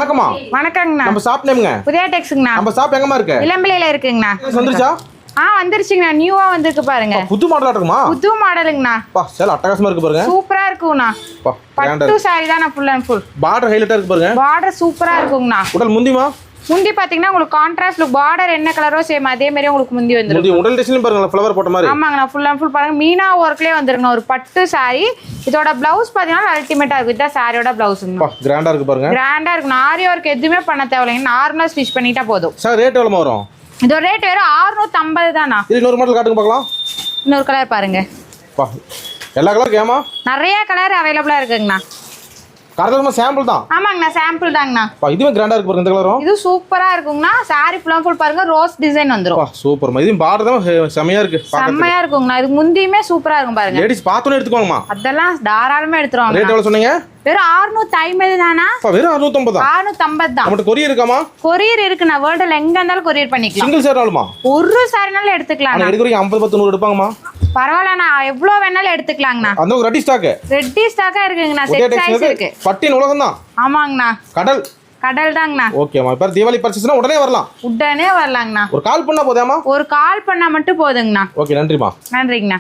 வணக்கம்மா. வணக்கங்கண்ணா. நம்ம ஷாப் நேம்ங்க? புதிய டெக்ஸ்ங்கண்ணா. நம்ம ஷாப் எங்கமா இருக்கு? இளம்பிள்ளையில இருக்குங்கண்ணா. வந்துருச்சா? வந்துருச்சுங்கண்ணா. நியூவா வந்திருக்கு பாருங்க. புது மாடலா இருக்குமா? புது மாடலுங்கண்ணா. பா சேல அட்டகாசமா இருக்கு பாருங்க. சூப்பரா இருக்குங்கண்ணா. பட்டு சாரி தான் ஃபுல் அண்ட் ஃபுல். பார்டர் ஹைலைட்டா இருக்கு பாருங்க. பார்டர் சூப்பரா இருக்குங்கண்ணா. உடல் முந்திமா? முந்தி பாத்தீங்கன்னா உங்களுக்கு கான்ட்ராஸ்ட் லுக், பார்டர் என்ன கலரோ சேம் அதே மாதிரி உங்களுக்கு முந்தி வந்துரும். முந்தி உடல் டிசைன் பாருங்க, ஃப்ளவர் போட்ட மாதிரி. ஆமாங்கண்ணா. ஃபுல் அண்ட் ஃபுல் பாருங்க, மீனா ஒர்க்லயே வந்துருங்க. ஒரு பட்டு சாரி. இதோட பிளவுஸ் பாத்தீங்கன்னா அல்டிமேட்டா இருக்கு. இதான் சாரியோட பிளவுஸ்ங்க. பா கிராண்டா இருக்கு பாருங்க. கிராண்டா இருக்கு. ஆரி ஒர்க் எதுவுமே பண்ண தேவையில்லைங்க. நார்மலா ஸ்டிச் பண்ணிட்டா போதும். சார் ரேட் எவ்வளவு வரும்? இதோட ரேட் வெறும் 650 தானா. இது இன்னொரு மாடல் காட்டுங்க பார்க்கலாம். இன்னொரு கலர் பாருங்க. பா எல்லா கலர் கேமா? நிறைய கலர் அவைலபிளா இருக்குங்கண்ணா. கரெக்டான சாம்பிள் தான். ஆமாங்கண்ணா, சாம்பிள் தாங்கண்ணா. பா இதுவே கிராண்டா இருக்கு பாருங்க. இந்த கலரும் இது சூப்பரா இருக்குங்கண்ணா. சாரி ஃபுல் ஃபுல் பாருங்க, ரோஸ் டிசைன் வந்துரும். பா சூப்பர். இது பார்டர் தான் செமையா இருக்கு. செமையா இருக்குங்கண்ணா. இது முந்தியுமே சூப்பரா இருக்கும் பாருங்க. லேடிஸ் பார்த்தோனே எடுத்துக்கோங்கம்மா. அதெல்லாம் தாராளமா எடுத்துருவாங்க. ரேட் எவ்வளவு சொன்னீங்க? வெறும் 650 தானா? வெறும் 650 தான். 650 தான். நம்மட்ட கொரியர் இருக்காமா? கொரியர் இருக்குண்ணா. வேர்ல்டுல எங்க இருந்தாலும் கொரியர் பண்ணிக்கலாம். சிங்கிள் சேராலுமா? ஒரு சாரினாலும் எடுத்துக்கலாம். நான் எடுக்குறீங்க 50 10 100 எடுப்பாங்கம்மா. பரவாயில்லண்ணா, எவ்வளவு வேணாலும் எடுத்துக்கலாங்கண்ணா. அந்த ரெடி ஸ்டாக். ரெட்டி ஸ்டாக்கா இருக்குங்கண்ணா. செட் சைஸ் இருக்கு. பட்டின் உலகம் தான். ஆமாங்கண்ணா. கடல் தாங்கண்ணா. ஓகேம்மா. இப்போ தீபாவளி பர்ச்சேஸ்னா உடனே வரலாம். உடனே வரலாங்கண்ணா. ஒரு கால் பண்ணா போதாமா? ஒரு கால் பண்ணா மட்டும் போதுங்கண்ணா. ஓகே நன்றிம்மா. நன்றிங்கண்ணா.